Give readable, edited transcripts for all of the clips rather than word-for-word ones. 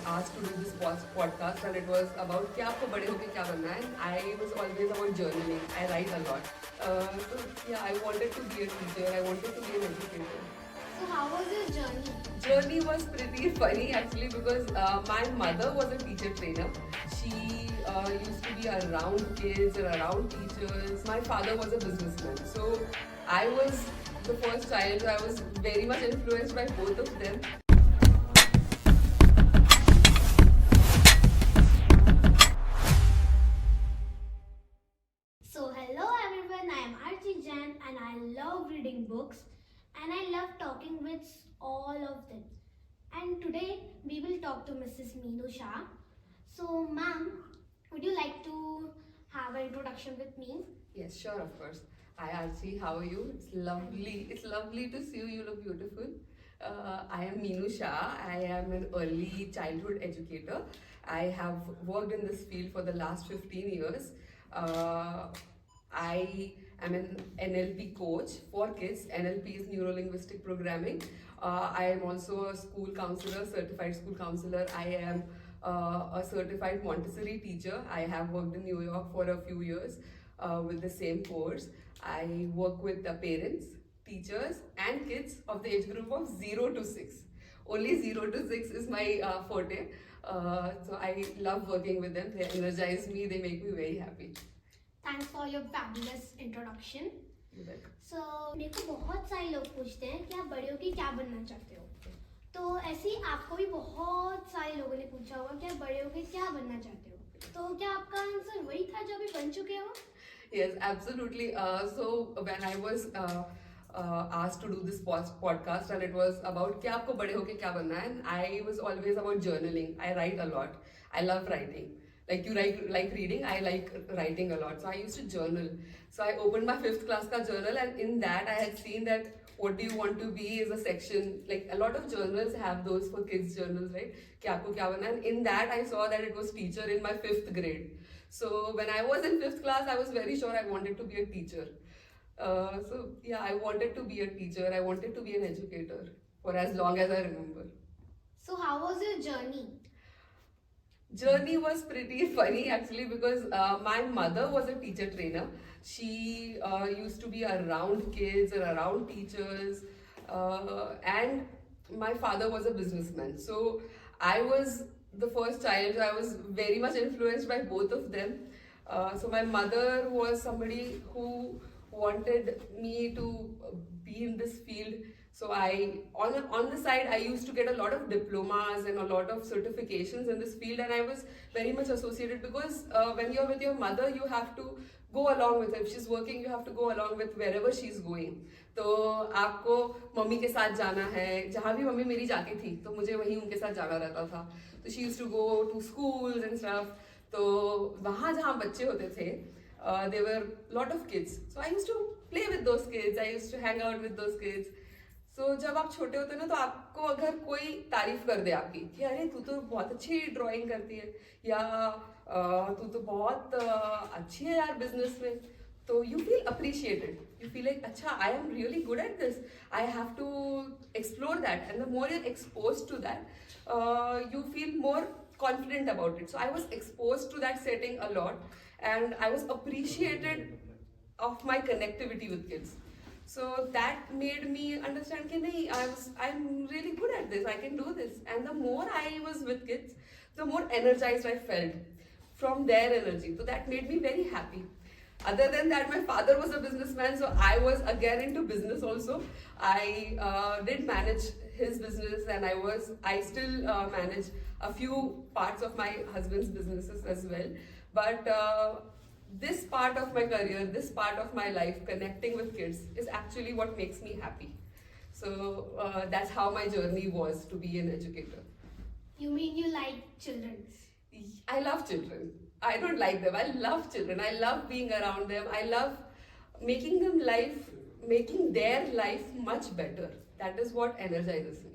asked to do this podcast, and it was about क्या आपको बड़े होके क्या बनना है. And I was always about journaling. I write a lot. So yeah, I wanted to be a teacher. I wanted to be an educator. So how was your journey? Journey was pretty funny actually because my mother was a teacher trainer. She used to be around kids and around teachers. My father was a businessman, so I was the first child. I was very much influenced by both of them. So hello everyone, I am Archie Jan and I love reading books and I love talking with all of them. And today we will talk to Mrs. Meenu Shah. So ma'am, would you like to have an introduction with me? Yes, sure, of course. Hi Archie, how are you? It's lovely. It's lovely to see you. You look beautiful. I am Meenu Shah. I am an early childhood educator. I have worked in this field for the last 15 years. Uh, I am an NLP coach for kids. NLP is Neuro Linguistic Programming. I am also a school counselor, certified school counselor. I am a certified Montessori teacher. I have worked in New York for a few years with the same course. I work with the parents, teachers, and kids of the age group of 0 to 6. Only 0 to 6 is my forte. So I love working with them. They energize me, they make me very happy. Thanks for your fabulous introduction. You're welcome. So मेरे को बहुत सारे लोग पूछते हैं कि आप बड़े होके क्या बनना चाहते हो. तो ऐसे ही आपको भी बहुत सारे लोगों ने पूछा होगा कि आप बड़े होके क्या बनना चाहते हो. तो क्या आपका आंसर वही था जो अभी बन चुके हो? Yes, absolutely. So when I was asked to do this podcast, and it was about क्या आपको बड़े होके क्या बनना है, and I was always about journaling. I write a lot. I love writing. Like you like reading, I like writing a lot. So I used to journal. So I opened my 5th class ka journal, and in that I had seen that what do you want to be is a section. Like a lot of journals have those for kids journals, right? कि आपको क्या बनना है. And in that I saw that it was teacher in my 5th grade. So when I was in 5th class, I was very sure I wanted to be a teacher. So yeah, I wanted to be a teacher. I wanted to be an educator for as long as I remember. So how was your journey? Journey was pretty funny actually because my mother was a teacher trainer. She used to be around kids and around teachers, and my father was a businessman. So I was the first child. I was very much influenced by both of them. So my mother was somebody who wanted me to be in this field. So I on the side I used to get a lot of diplomas and a lot of certifications in this field, and I was very much associated because when you're with your mother, you have to go along with her. If she's working, you have to go along with wherever she's going. तो आपको mummy के साथ जाना है. जहाँ भी mummy मेरी जाती थी तो मुझे वहीं उनके साथ जाना रहता था. तो she used to go to schools and stuff. तो वहाँ जहाँ बच्चे होते थे, there were lot of kids. So I used to play with those kids. I used to hang out with those kids. So जब आप छोटे होते हो ना, तो आपको अगर कोई तारीफ कर दे आपकी कि अरे तू तो बहुत अच्छी ड्राइंग करती है, या तू तो बहुत अच्छी है यार बिजनेस में, तो you feel appreciated. You feel like अच्छा, I am really good at this. I have to explore that, and the more you're expose to that, you feel more confident about it. So I was exposed to that setting a lot, and I was appreciated of my connectivity with kids. So that made me understand कि नहीं, I'm really good at this. I can do this. And the more I was with kids, the more energized I felt from their energy. So that made me very happy. Other than that, my father was a businessman, so I was again into business also. I did manage his business, and I still manage a few parts of my husband's businesses as well. But this part of my career, this part of my life, connecting with kids, is actually what makes me happy. So that's how my journey was to be an educator. You mean you like children? I love children. I don't like them. I love children. I love being around them. I love making their life much better. That is what energizes me.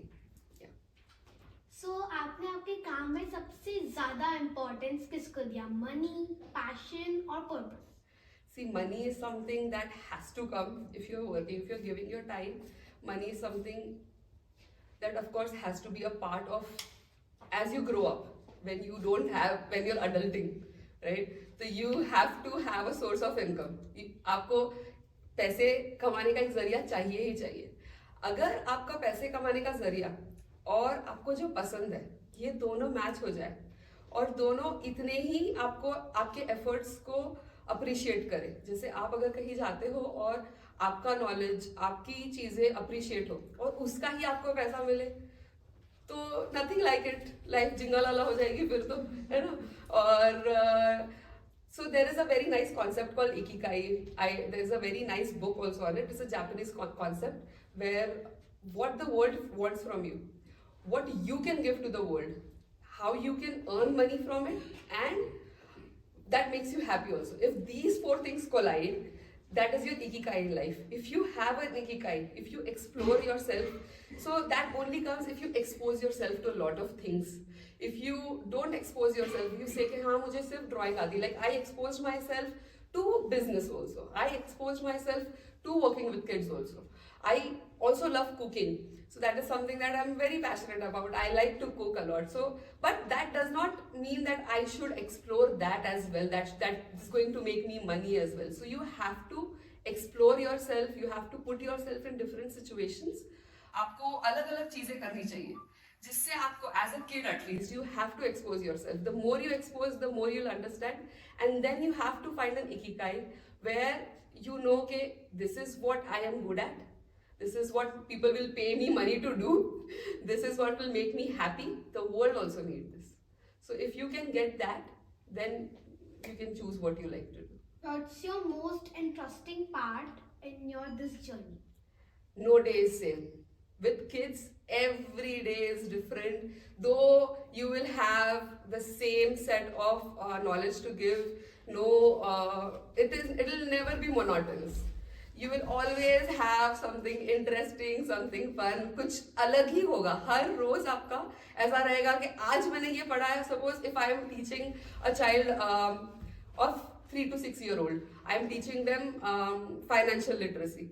So आपने आपके काम में सबसे ज़्यादा importance किसको दिया? Money, passion और purpose? See, money is something that has to come if you're working, if you're giving your time. Money is something that, of course, has to be a part of as you grow up, when you're adulting, right? So you have to have a source of income. आपको पैसे कमाने का एक जरिया चाहिए ही चाहिए. अगर आपका पैसे कमाने का जरिया और आपको जो पसंद है ये दोनों मैच हो जाए और दोनों इतने ही आपको आपके एफर्ट्स को अप्रिशिएट करें. जैसे आप अगर कहीं जाते हो और आपका नॉलेज, आपकी चीजें अप्रिशिएट हो और उसका ही आपको पैसा मिले, तो नथिंग लाइक इट. लाइफ जिंगलाला हो जाएगी फिर तो, है ना. और so there is a very nice concept called ikigai. There is a very nice book also on it. It's a Japanese concept where what the world wants from you, what you can give to the world, how you can earn money from it, and that makes you happy also. If these four things collide, that is your ikigai in life. If you have an ikigai, if you explore yourself, so that only comes if you expose yourself to a lot of things. If you don't expose yourself, you say कि हाँ मुझे सिर्फ drawing आती. Like I exposed myself to business also. I exposed myself to working with kids also. I also love cooking. So that is something that I'm very passionate about. I like to cook a lot. So, but that does not mean that I should explore that as well. That is going to make me money as well. So you have to explore yourself. You have to put yourself in different situations. आपको अलग-अलग चीजें करनी चाहिए. जिससे आपको as a kid at least you have to expose yourself. The more you expose, the more you'll understand, and then you have to find an ikigai where you know okay, this is what I am good at. This is what people will pay me money to do. This is what will make me happy. The world also needs this. So if you can get that, then you can choose what you like to do. What's your most interesting part in your this journey? No day is same. With kids, every day is different. Though you will have the same set of knowledge to give, it will never be monotonous. You will always have something interesting, something fun. कुछ अलग ही होगा. हर रोज आपका ऐसा रहेगा कि आज मैंने ये पढ़ा है. Suppose if I am teaching a child of 3 to 6 year old, I am teaching them financial literacy.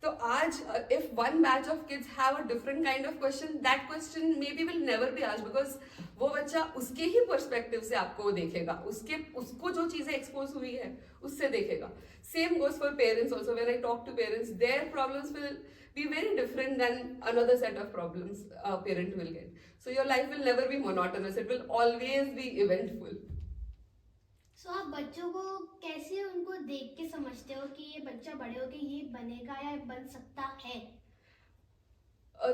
So आज if one batch of kids have a different kind of question, that question maybe will never be asked because वो बच्चा उसके ही perspective से आपको देखेगा, उसको जो चीजें एक्सपोज हुई है उससे देखेगा. Same goes for parents also. When I talk to parents, their problems will be very different than another set of problems a parent will get. So your life will never be monotonous. It will always be eventful. So आप बच्चों को कैसे उनको देख के समझते हो कि ये बच्चा बड़े होके ये बनेगा या बन सकता है?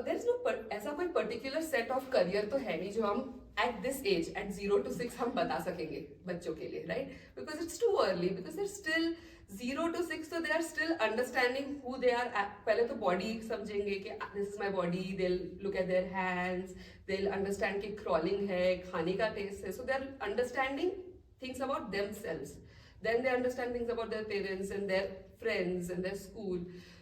There is no ऐसा कोई particular set of career तो है नहीं जो हम at this age, at 0 to 6 हम बता सकेंगे बच्चों के लिए, right? Because it's too early. Because they're still 0 to 6, so they are still understanding who they are. पहले तो body समझेंगे कि this is my body. They'll look at their hands. They'll understand कि crawling है, खाने का taste है. So they are understanding things about themselves. Then they understand things about their parents and their friends and their school.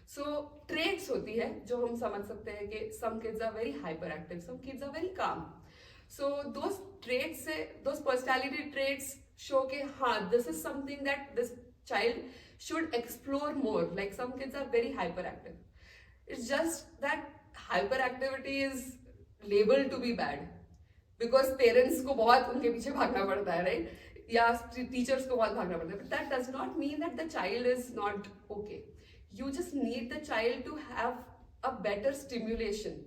So traits होती है जो हम समझ सकते हैं कि some kids are very hyperactive, some kids are very calm. So those traits से, those personality traits show कि हाँ, this is something that this child should explore more. Like some kids are very hyperactive. It's just that hyperactivity is labeled to be bad because parents को बहुत उनके पीछे भागना पड़ता है, right? या टीचर्स को बहुत भागना पड़ता है. But that does not mean that the child is not okay. You just need the child to have a better stimulation,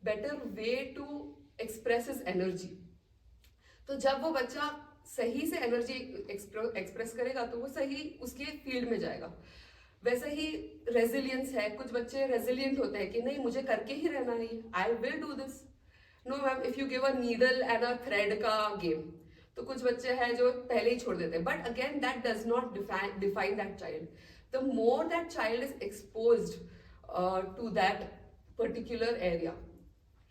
better way to express his energy. तो जब वो बच्चा सही से एनर्जी एक्सप्रेस करेगा तो वो सही उसके फील्ड में जाएगा. वैसे ही रेजिलियंस है. कुछ बच्चे रेजिलियंट होते हैं कि नहीं मुझे करके ही रहना है, I will do this. No ma'am, if you give a needle and a thread का गेम तो कुछ बच्चे हैं जो पहले ही छोड़ देते हैं. But again that does not define that child. The more that child is exposed to that particular area,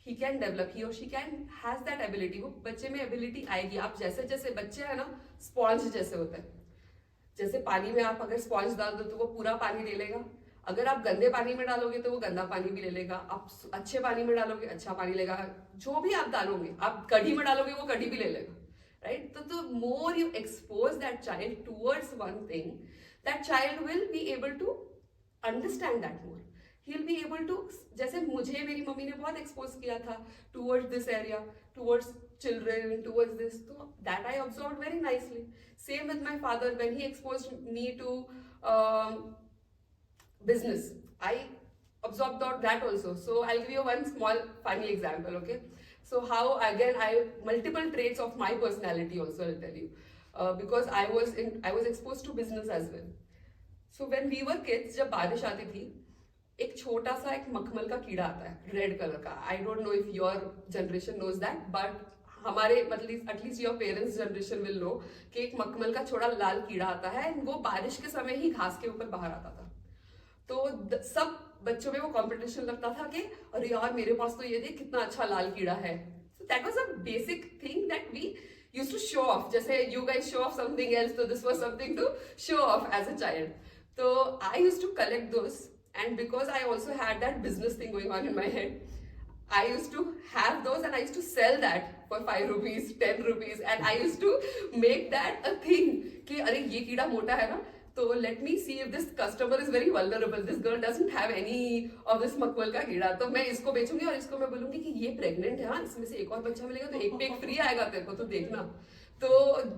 he can develop, he or she can has that ability. वो बच्चे में एबिलिटी आएगी. आप जैसे जैसे बच्चे है ना स्पॉन्ज जैसे होते हैं. जैसे पानी में आप अगर स्पॉन्ज डाल दो तो वो पूरा पानी ले लेगा. अगर आप गंदे पानी में डालोगे तो वो गंदा पानी भी ले लेगा. आप अच्छे पानी में डालोगे अच्छा पानी लेगा. जो भी आप डालोगे, आप कढ़ी में डालोगे वो कढ़ी भी ले लेगा, right? So the more you expose that child towards one thing, that child will be able to understand that more. He'll be able to, जैसे मुझे मेरी मम्मी ने बहुत एक्सपोज किया था towards this area, towards children, towards this. So that I absorbed very nicely. Same with my father when he exposed me to business. I absorbed that also. So I'll give you one small funny example, okay? So how again I multiple traits of my personality also I'll tell you, because I was exposed to business as well. So when we were kids, जब बारिश आती थी, एक छोटा सा एक मखमल का कीड़ा आता है रेड कलर का. I don't know if your generation knows that, but हमारे मतलब at least your parents generation will know कि एक मखमल का छोटा लाल कीड़ा आता है. वो बारिश के समय ही घास के ऊपर बाहर आता था. तो सब बच्चों में वो कंपटीशन लगता था कि अरे यार मेरे पास तो ये देख कितना अच्छा लाल कीड़ा है. So that was a basic thing that we used to show off. जैसे you guys show off something else, तो this was something to show off as a child. तो I used to collect those, and because I also had that business thing going on in my head, I used to have those and I used to sell that for 5 rupees, 10 rupees, and I used to make that a thing कि अरे ये कीड़ा मोटा है ना, तो let me see if this customer is very vulnerable, this girl doesn't have any of this मखमल का कीड़ा, तो मैं इसको बेचूंगी और इसको मैं बोलूंगी कि ये प्रेग्नेंट है, हाँ इसमें से एक और बच्चा मिलेगा तो एक पे एक फ्री आएगा तेरे को, तो देखना. तो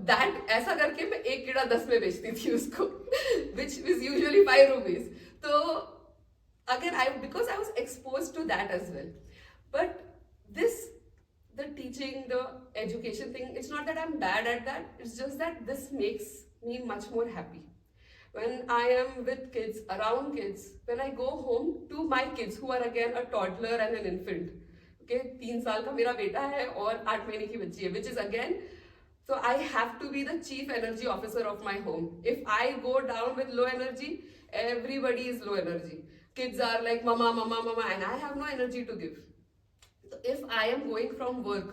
दैट ऐसा करके मैं एक कीड़ा 10 में बेचती थी उसको, which is usually 5 rupees. तो again because I was exposed to that as well. But the teaching, the education thing, it's not that I'm bad at that, it's just that this makes me much more happy when I am with kids, around kids, when I go home to my kids who are again a toddler and an infant. Okay, 3 साल का मेरा बेटा है और 8 महीने की बच्ची है, which is again, so I have to be the chief energy officer of my home. If I go down with low energy, everybody is low energy. Kids are like mama, mama, mama, and I have no energy to give. So if I am going from work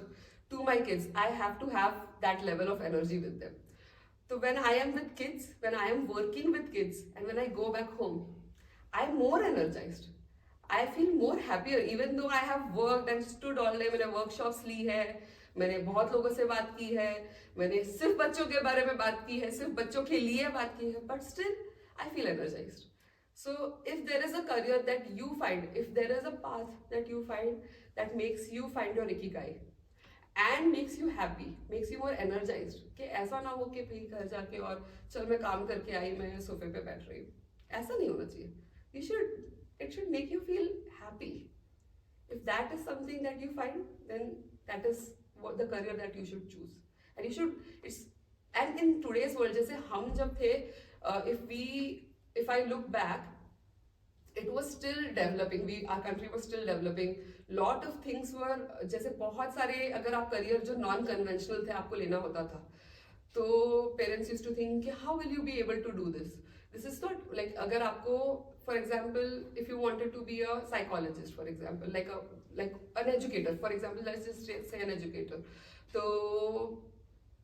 to my kids, I have to have that level of energy with them. So when I am with kids, when I am working with kids, and when I go back home, I am more energized. I feel more happier, even though I have worked and stood all day. मैंने workshops ली है, मैंने बहुत लोगों से बात की है, मैंने सिर्फ बच्चों के बारे में बात की है, सिर्फ बच्चों के लिए बात की है, but still I feel energized. So if there is a career that you find, if there is a path that you find that makes you find your ikigai and makes you happy, makes you more energized, कि ऐसा ना हो कि फिर घर जाके और चल मैं काम करके आई, मैं सोफे पे बैठ रही हूँ, ऐसा नहीं होना चाहिए. It should make you feel happy. If that is something that you find, then that is what the career that you should choose. And you should, and in today's world, जैसे हम जब थे, if I look back, it was still developing. Our country was still developing. Lot of things were, जैसे बहुत सारे अगर आप career जो नॉन कन्वेंशनल थे आपको लेना होता था, तो पेरेंट्स यूज्ड टू थिंक कि how will you be able to do this. This is not like, अगर आपको for example if you wanted to be a psychologist for example, like an educator for example, let's just say an educator, तो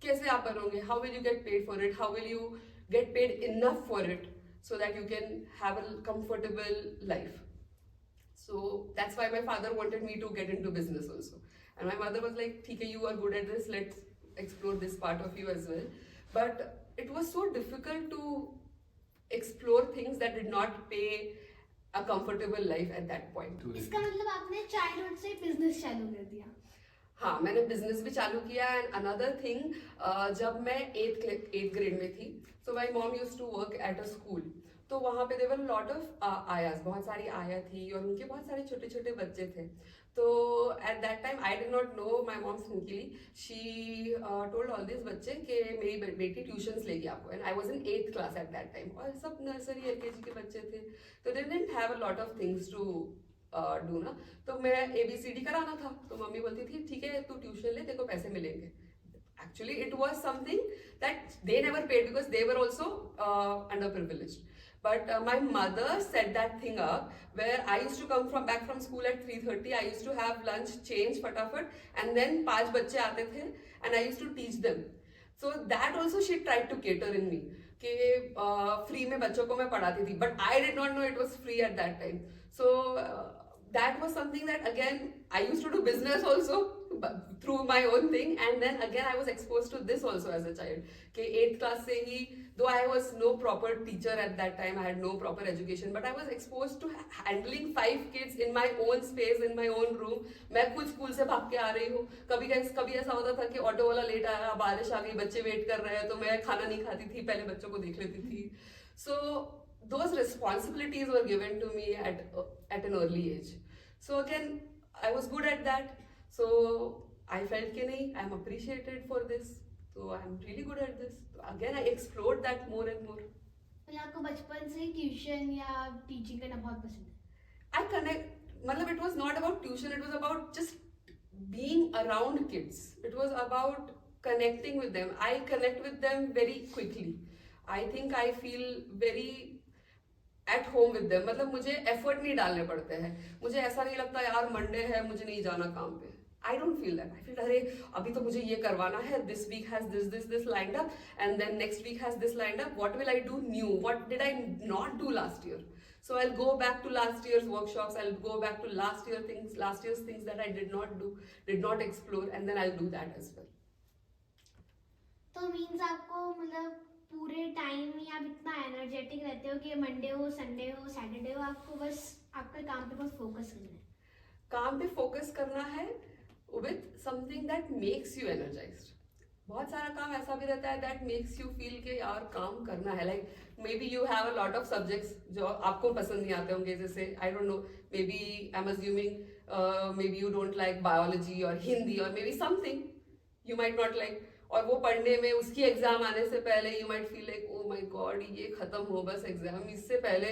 कैसे आप बनोगे? How will you get paid for it? How will you get paid enough for it so that you can have a comfortable life? So that's why my father wanted me to get into business also, and my mother was like, "ठीक है, you are good at this, let's explore this part of you as well." But it was so difficult to explore things that did not pay a comfortable life at that point. इसका मतलब आपने childhood से business चालू कर दिया? हाँ, मैंने business भी चालू किया. एंड अनदर थिंग, जब मैं 8th ग्रेड में थी, so my mom used to work at a school. तो वहाँ पे देवर लॉट ऑफ आयास, बहुत सारी आया थी और उनके बहुत सारे छोटे छोटे बच्चे थे. तो at that time I did not know my mom simply she told all this बच्चे कि मेरी बेटी ट्यूशन्स लेगी आपको. And I was in 8th class at that time, और सब नर्सरी LKG के बच्चे थे, तो they didn't have a lot of things to do ना. तो मैं ABCD कराना था, तो मम्मी बोलती थी ठीक है तू ट्यूशन ले, तेरे को पैसे मिलेंगे. Actually, it was something that they never paid because they were also underprivileged. But my mother set that thing up where I used to come back from school at 3:30. I used to have lunch, change फटाफट, and then 5 बच्चे आते थे and I used to teach them. So that also she tried to cater in me कि free में बच्चों को मैं पढ़ाती थी, but I did not know it was free at that time. So that was something that again I used to do business also through my own thing. And then again I was exposed to this also as a child. Okay, 8th class se hi, though I was no proper teacher at that time, I had no proper education, but I was exposed to handling 5 kids in my own space, in my own room. मैं खुद school से भाग के आ रही हूँ. कभी ऐसा होता था कि ऑटो वाला लेट आया, बारिश आ गई, बच्चे वेट कर रहे हैं, तो मैं खाना नहीं खाती थी, पहले बच्चों को देख लेती थी. So those responsibilities were given to me at an early age. So again I was good at that. So I felt कि नहीं, I'm appreciated for this. So I'm really good at this. So again I explored that more and more. मतलब आपको बचपन से ही tuition या teaching करना बहुत पसंद है? I connect, मतलब it was not about tuition, it was about just being around kids. It was about connecting with them. I connect with them very quickly. I think I feel very at home with them. मतलब मुझे effort नहीं डालने पड़ते हैं. मुझे ऐसा नहीं लगता यार मंडे है मुझे नहीं जाना काम पे. I don't feel that. I feel अरे अभी तो मुझे ये करवाना है. This week has this lined up, and then next week has this lined up. What will I do new? What did I not do last year? So I'll go back to last year's workshops. I'll go back to last year's things that I did not do, did not explore, and then I'll do that as well. तो means आपको मतलब पूरे time ही आप इतना energetic रहते हो कि Monday हो, संडे हो, सैटरडे हो, आपको बस आपके काम पे बस फोकस करना है. काम पे फोकस करना है with something that makes you energized. बहुत सारा काम ऐसा भी रहता है that makes you feel कि यार काम करना है. Like maybe you have a lot of subjects जो आपको पसंद नहीं आते होंगे, जैसे I don't know, maybe I'm assuming maybe you don't like biology or Hindi or maybe something you might not like. और वो पढ़ने में उसकी एग्जाम आने से पहले you might feel like oh my God ये खत्म हो बस एग्जाम, इससे पहले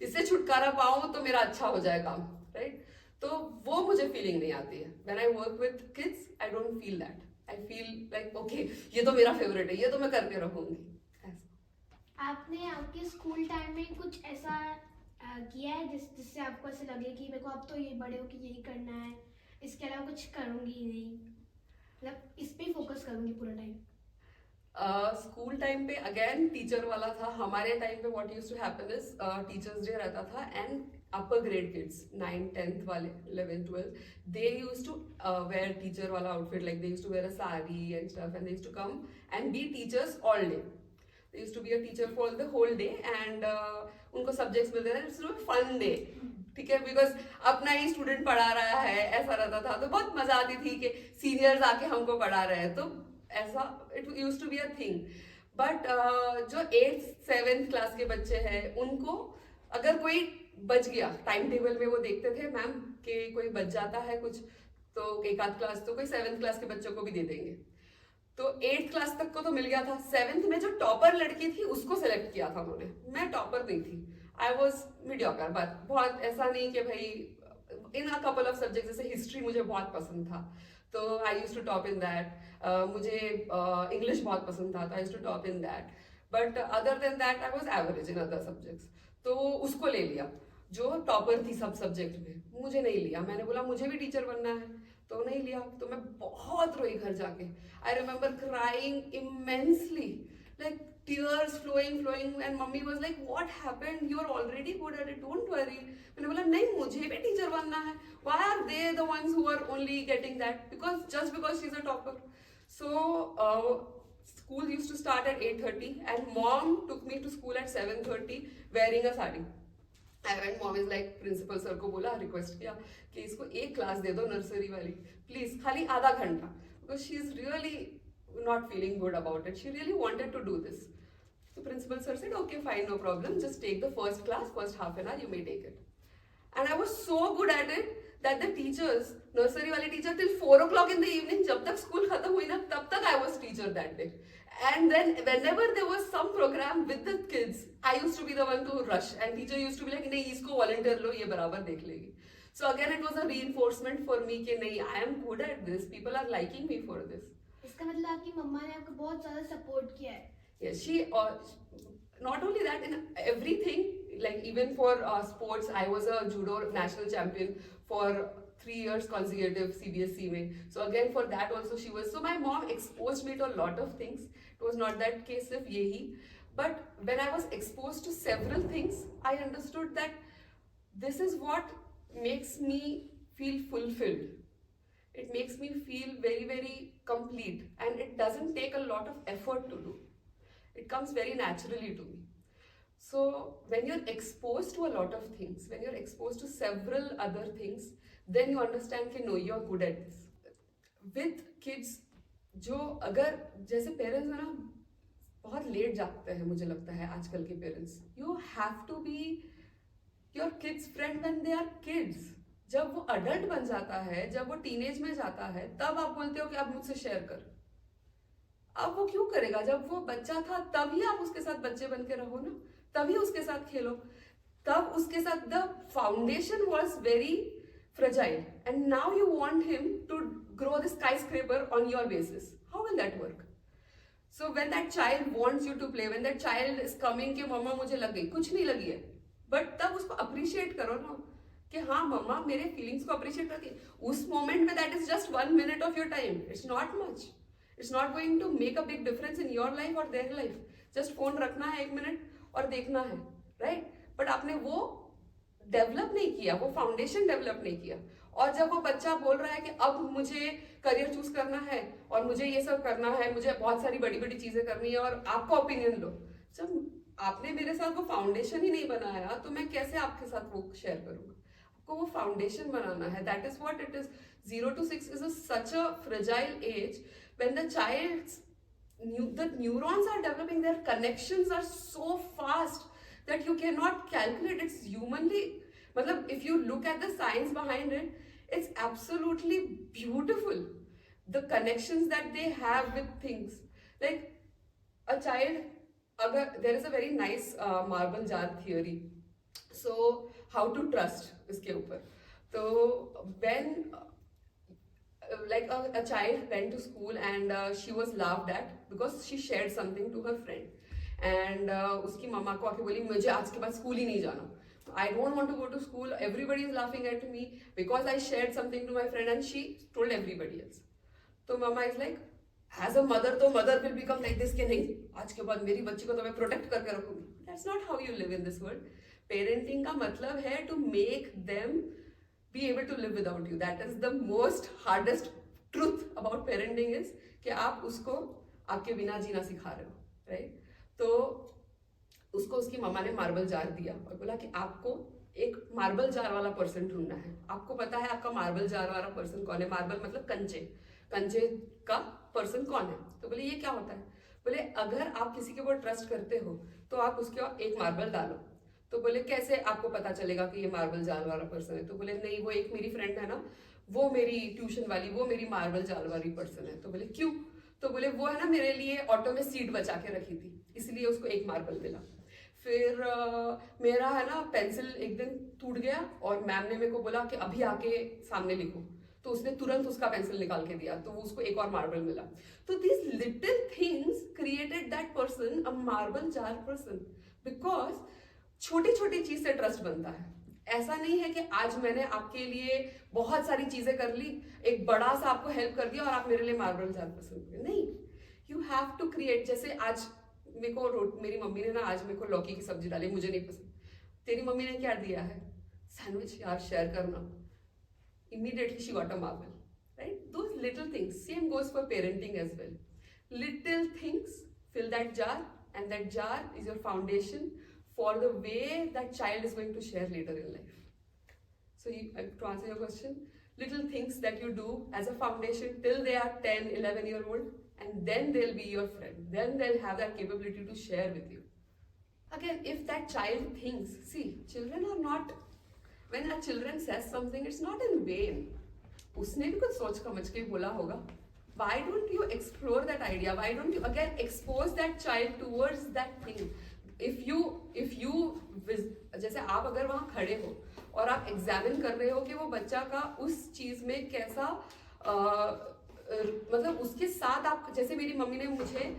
इससे छुटकारा पाऊँ तो मेरा अच्छा हो जाए काम, राइट? तो वो मुझे फीलिंग नहीं आती है. When I work with kids I don't feel that. I feel like okay ये तो मेरा फेवरेट है, ये तो मैं करके रहूंगी. आपने आपके स्कूल टाइम में कुछ ऐसा किया है जिससे आपको ऐसे लगे कि मेरे को अब तो ये बड़े हो कि यही करना है, इसके अलावा कुछ करूंगी ही नहीं, मतलब इस पे फोकस करूंगी पूरा टाइम? स्कूल टाइम पे अगेन टीचर वाला था. हमारे टाइम पे what used to happen is teachers day रहता था and upper grade kids 9 10th वाले 11 12 they used to wear teacher wala outfit, like they used to wear a sari and stuff, and they used to come and be teachers all day. They used to be a teacher for the whole day and उनको subjects मिलते थे. It's a fun day, ठीक है, because अपना ही student पढ़ा रहा है ऐसा रहता था. तो बहुत मजा आती थी कि सीनियर्स आके हमको पढ़ा रहे हैं, तो ऐसा it used to be a thing. But जो 8th 7th क्लास के बच्चे हैं उनको अगर कोई बच गया टाइम टेबल में, वो देखते थे मैम कि कोई बच जाता है कुछ, तो एक आध क्लास तो कोई 7th क्लास के बच्चों को भी दे देंगे. तो 8th क्लास तक को तो मिल गया था. 7th में जो टॉपर लड़की थी उसको सेलेक्ट किया था उन्होंने. मैं टॉपर नहीं थी, आई वॉज मीडियोकर, बट बहुत ऐसा नहीं कि भाई in a couple of subject. जैसे हिस्ट्री मुझे बहुत पसंद था तो I use to top in that. मुझे इंग्लिश बहुत पसंद था तो I use to top in that. But other than that I was average in other subjects. तो उसको ले लिया जो टॉपर थी सब सब्जेक्ट में. मुझे नहीं लिया. मैंने बोला मुझे भी टीचर बनना है, तो नहीं लिया. तो मैं बहुत रोई घर जाके. I remember crying immensely, like tears flowing, and mummy was like, what happened? You're already good at it, don't worry. मैंने बोला नहीं मुझे भी टीचर बनना है. Why are they the ones who are only getting that? Just because she's a topper. So school used to start at 8:30 and mom took me to school at 7:30 wearing a sari. And mom is like, principal sir को बोला, request किया कि इसको एक class दे दो nursery वाली please, खाली आधा घंटा, because she is really not feeling good about it. She really wanted to do this. So principal sir said, okay, fine, no problem. Just take the first class, first half an hour, you may take it. And I was so good at it that the teachers, nursery wali teacher, till 4 o'clock in the evening, jab tak school khatam hui na, tab tak I was teacher that day. And then whenever there was some program with the kids, I used to be the one to rush. And teacher used to be like, nahi, isko volunteer lo, ye barabar dekh legi. So again, it was a reinforcement for me कि नहीं, I am good at this. People are liking me for this. इसका मतलब आपकी मम्मा ने आपको बहुत ज़्यादा support किया है. Yes, she not only that, in everything, like even for sports, I was a judo national champion for 3 years consecutive CBSE में. So again for that also she was. So my mom exposed me to a lot of things. It was not that case of yehi, but when I was exposed to several things, I understood that this is what makes me feel fulfilled. It makes me feel very, very complete, and it doesn't take a lot of effort to do. It comes very naturally to me. So when you're exposed to a lot of things, when you're exposed to several other things, then you understand कि no, you're good at this. With kids, जो अगर जैसे parents है ना, बहुत late जागते हैं मुझे लगता है आजकल के parents. You have to be your kids friend when they are kids. जब वो अडल्ट बन जाता है, जब वो टीनेज में जाता है, तब आप बोलते हो कि आप मुझसे शेयर कर. अब वो क्यों करेगा? जब वो बच्चा था तभी आप उसके साथ बच्चे बन के रहो ना, तभी उसके साथ खेलो, तब उसके साथ the foundation was very fragile, and now you want him to grow the skyscraper on your basis. How will that work? So when that child wants you to play, when that child is coming कि मम्मा मुझे लग गई, कुछ नहीं लगी है, but तब उसको अप्रिशिएट करो ना कि हाँ मम्मा मेरे फीलिंग्स को अप्रिशिएट करती है. उस मोमेंट में that is just 1 minute of your time. It's not much. It's not going to make a big difference in your life और देयर लाइफ. जस्ट फोन रखना है 1 minute और देखना है, राइट? बट आपने वो डेवलप नहीं किया, वो फाउंडेशन डेवलप नहीं किया. और जब वो बच्चा बोल रहा है कि अब मुझे करियर चूज करना है और मुझे ये सब करना है, मुझे बहुत सारी बड़ी बड़ी चीजें करनी है और आपका ओपिनियन लो, जब आपने मेरे साथ वो फाउंडेशन ही नहीं बनाया तो मैं कैसे आपके साथ वो शेयर करूंगा? आपको वो फाउंडेशन बनाना है. That is what it is. 0 to 6 is such a fragile age when the child's the neurons are developing, their connections are so fast that you cannot calculate. It's humanly, matlab, if you look at the science behind it, it's absolutely beautiful. The connections that they have with things. Like a child, there is a very nice marble jar theory. So how to trust इसके ऊपर. So when like a child went to school and she was laughed at because she shared something to her friend. And उसकी मम्मा को आके बोली मुझे आज के बाद स्कूल ही नहीं जाना. I don't want to go to school. Everybody is laughing at me because I shared something to my friend and she told everybody else. तो mama is like, as a mother, तो mother will become like this कि नहीं आज के बाद मेरी बच्ची को तो मैं प्रोटेक्ट करके रखूंगी. That's not how you live in this world. Parenting का मतलब है to make them be able to live without you. That is the most hardest truth about parenting is कि आप उसको आपके बिना जीना सिखा रहे हो, right? तो उसको उसकी मम्मा ने मार्बल जार दिया और बोला कि आपको एक मार्बल जार वाला पर्सन ढूंढना है. आपको पता है आपका मार्बल जार वाला पर्सन कौन है? मार्बल मतलब कंचे, कंचे का पर्सन कौन है? तो बोले ये क्या होता है? बोले अगर आप किसी के ऊपर ट्रस्ट करते हो तो आप उसके ऊपर एक मार्बल डालो. तो बोले कैसे आपको पता चलेगा कि ये मार्बल जाल वाला पर्सन है? तो बोले नहीं, वो एक मेरी फ्रेंड है ना, वो मेरी ट्यूशन वाली, वो मेरी मार्बल जाल वाली पर्सन है. तो बोले क्यों? तो बोले वो है ना मेरे लिए ऑटो में सीट बचा के रखी थी, इसलिए उसको एक मार्बल मिला. फिर मेरा है ना पेंसिल एक दिन टूट गया और मैम ने मेरे को बोला कि अभी आके सामने लिखो, तो उसने तुरंत उसका पेंसिल निकाल के दिया, तो उसको एक और मार्बल मिला. तो this little things created that person a marble jar person, because छोटी छोटी चीज से ट्रस्ट बनता है. ऐसा नहीं है कि आज मैंने आपके लिए बहुत सारी चीजें कर ली, एक बड़ा सा आपको हेल्प कर दिया और आप मेरे लिए मार्बल जार पर्सन हो गए. नहीं, यू हैव टू क्रिएट. जैसे आज मेरे को मेरी मम्मी ने ना आज मेरे को लौकी की सब्जी डाली, मुझे नहीं पसंद. तेरी मम्मी ने क्या दिया है? सैंडविच, यार शेयर करना. Immediately she got a marble, right? Those little things. Same goes for parenting as well. Little things fill that jar, and that jar is your foundation for the way that child is going to share later in life. So to answer your question, little things that you do as a foundation till they are 10, 11-year-old, and then they'll be your friend. Then they'll have that capability to share with you. Again, if that child thinks, see, children are not, when a children says something, it's not in vain. उसने भी कुछ सोच समझ के बोला होगा. Why don't you explore that idea? Why don't you again expose that child towards that thing? If you जैसे आप अगर वहाँ खड़े हो और आप एग्जामिन कर रहे हो कि वो बच्चा का उस चीज में कैसा मतलब उसके साथ आप, जैसे मेरी मम्मी ने मुझे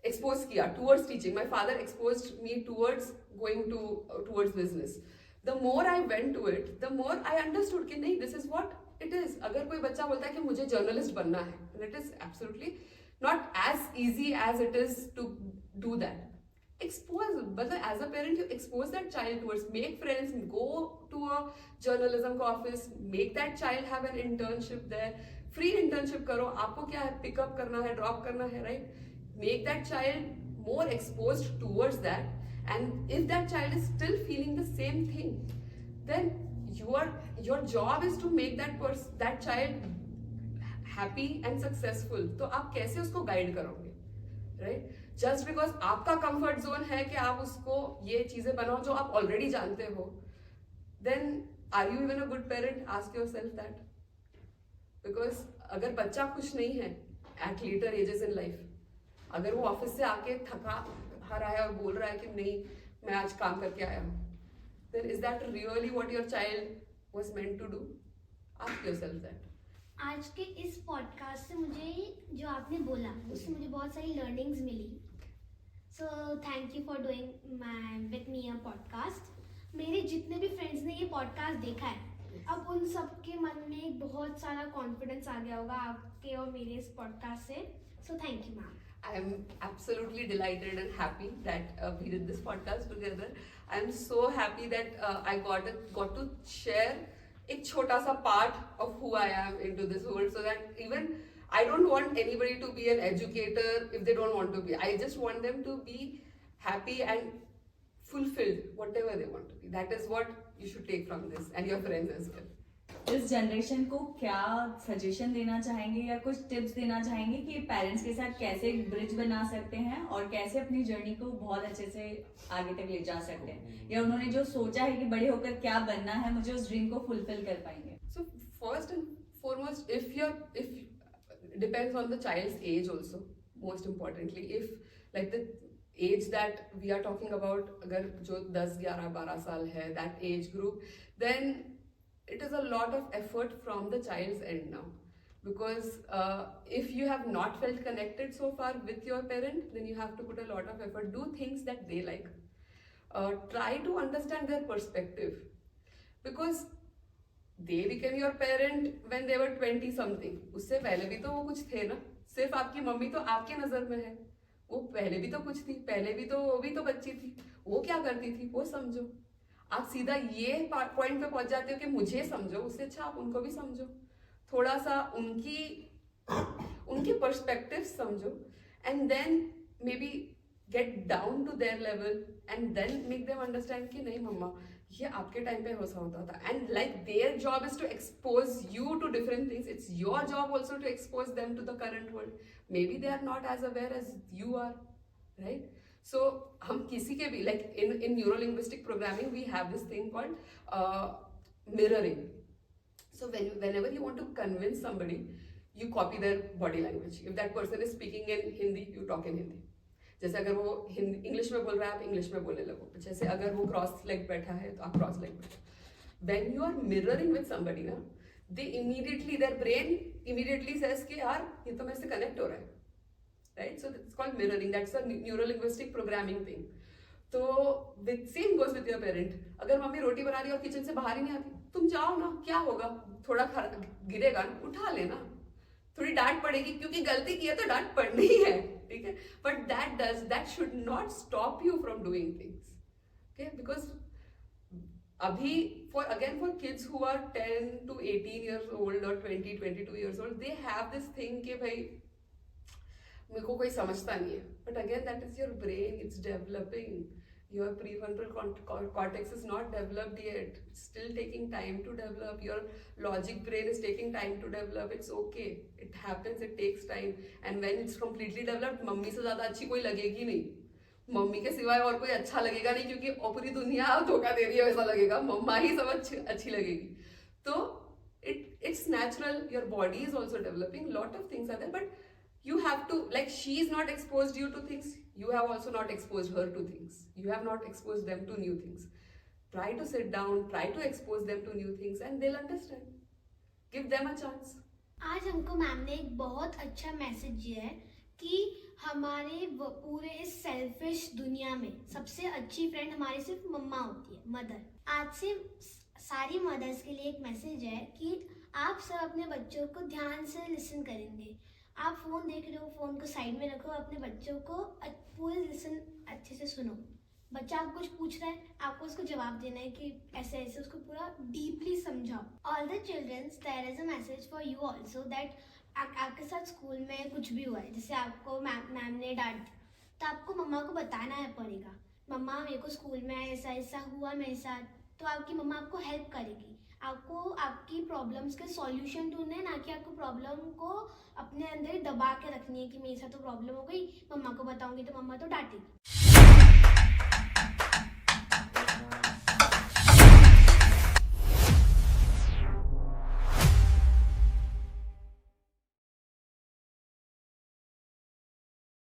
एक्सपोज किया towards teaching, my father exposed me towards going towards business. The more I went to it, the more I understood कि नहीं, this is what it is. अगर कोई बच्चा बोलता है कि मुझे जर्नलिस्ट बनना है, and it is absolutely not as easy as it is to do that. expose, but as a parent you expose that child towards, make friends, go to a journalism का office, make that child have an internship there, free internship करो, आपको क्या है, pick up करना है, drop करना है, right? Make that child more exposed towards that, and if that child is still feeling the same thing, then your job is to make that child happy and successful. तो आप कैसे उसको guide करोगे, right? Just because आपका comfort zone है कि आप उसको ये चीजें बनाओ जो आप already जानते हो, then are you even a good parent? Ask yourself that. Because अगर बच्चा खुश नहीं है at later ages in life, अगर वो ऑफिस से आके थका हारा है और बोल रहा है कि नहीं मैं आज काम करके आया हूँ, then is that really what your child was meant to do? Ask yourself that. आज के इस पॉडकास्ट से मुझे जो आपने बोला उससे मुझे बहुत सारी लर्निंग्स मिली. So thank you for doing my with me a podcast. मेरे जितने भी फ्रेंड्स ने ये पॉडकास्ट देखा है, अब उन सबके मन में बहुत सारा कॉन्फिडेंस आ गया होगा आपके और मेरे इस पॉडकास्ट से. सो thank you ma'am. I am absolutely delighted and happy that we did this podcast together. I am so happy that I got to share एक छोटा सा part of who I am into this world, so that even I don't want anybody to be an educator if they don't want to be. I just want them to be happy and fulfilled, whatever they want to be. That is what you should take from this, and your friends as well. इस generation को क्या suggestion देना चाहेंगे या कुछ tips देना चाहेंगे कि पेरेंट्स के साथ कैसे एक ब्रिज बना सकते हैं और कैसे अपनी जर्नी को बहुत अच्छे से आगे तक ले जा सकते हैं, या उन्होंने जो सोचा है कि बड़े होकर क्या बनना है, मुझे उस ड्रीम को फुलफिल कर पाएंगे? So first and foremost, if depends on the child's age also. Most importantly, if like the age that we are talking about, अगर जो 10, 11, 12 साल है, that age group, then it is a lot of effort from the child's end now. Because if you have not felt connected so far with your parent, then you have to put a lot of effort. Do things that they like. Try to understand their perspective. Because they became your parent when they were 20 something. उससे पहले भी तो वो कुछ थे ना. सिर्फ आपकी मम्मी तो आपके नजर में है. वो पहले भी तो कुछ थी. पहले भी तो वो भी तो बच्ची थी. वो क्या करती थी वो समझो. आप सीधा ये पॉइंट पे पहुंच जाते हो कि मुझे समझो, उससे अच्छा आप उनको भी समझो, थोड़ा सा उनकी पर्सपेक्टिव समझो, and then maybe get down to their level and then make them understand कि नहीं मम्मा ये आपके टाइम पे ऐसा होता था. And like their job is to expose you to different things. It's your job also to expose them to the current world. Maybe they are not as aware as you are, right? So हम किसी के भी like in neuro-linguistic programming we have this thing called mirroring. So whenever you want to convince somebody, you copy their body language. If that person is speaking in Hindi, you talk in Hindi. जैसे अगर वो English में बोल रहा है आप English में बोलने लगो. जैसे अगर वो क्रॉस लेग बैठा है तो आप क्रॉस लेग बैठो. When you are mirroring with somebody ना, they immediately their brain immediately says कि यार ये तो मेरे से कनेक्ट हो रहा है. Right, so it's called mirroring. That's a neuro-linguistic programming thing. तो same goes with your parent. अगर मम्मी रोटी बना रही है और किचन से बाहर ही नहीं आती, तुम जाओ ना, क्या होगा? थोड़ा गिरेगा ना, उठा लेना. थोड़ी डांट पड़ेगी क्योंकि गलती की है तो डांट पड़नी ही है, ठीक है? But that should not stop you from doing things. Okay, because अभी for kids who are 10 to 18 years old or 20, 22 years old, they have this thing कि भाई मेरे को कोई समझता नहीं है. But again that is your brain, it's developing. Your prefrontal cortex is not developed yet. Still taking time to develop. Your logic brain is taking time to develop. It's okay, it happens, it takes time. And when it's completely developed, मम्मी से ज्यादा अच्छी कोई लगेगी नहीं. Mummy के सिवाय और कोई अच्छा लगेगा नहीं, क्योंकि पूरी दुनिया धोखा दे रही है वैसा लगेगा. मम्मा ही सब अच्छी लगेगी. तो it's natural. Your body is also developing. Lot of things are there, but you have to, like, she is not exposed you to things, you have also not exposed her to things. You have not exposed them to new things. Try to sit down, try to expose them to new things, and they'll understand. Give them a chance. आज हमको ma'am ने एक बहुत अच्छा message दिया है कि हमारे पूरे इस सेल्फिश दुनिया में सबसे अच्छी फ्रेंड हमारी सिर्फ मम्मा होती है, मदर. आज से सारी मदर्स के लिए एक मैसेज है कि आप सब अपने बच्चों को ध्यान से लिसन करेंगे, आप फ़ोन देख रहे हो, फ़ोन को साइड में रखो, अपने बच्चों को पूरे लेसन अच्छे से सुनो। बच्चा आपको कुछ पूछ रहा है, आपको उसको जवाब देना है कि ऐसे ऐसे, उसको पूरा डीपली समझाओ। All the childrens, there is a message for you also that आपके साथ स्कूल में कुछ भी हुआ है, जैसे आपको मैम ने डांट दी, तो आपको मम्मा को बताना है पड़ेगा, मम्मा मेरे को स्कूल में ऐसा ऐसा हुआ मेरे साथ। तो आपकी मम्मा आपको हेल्प करेगी, आपको आपकी प्रॉब्लम्स के सॉल्यूशन ढूंढने हैं, ना कि आपको प्रॉब्लम को अपने अंदर दबा के रखनी है कि मेरे साथ तो प्रॉब्लम हो गई, मम्मा को बताऊंगी तो मम्मा तो डांटेगी।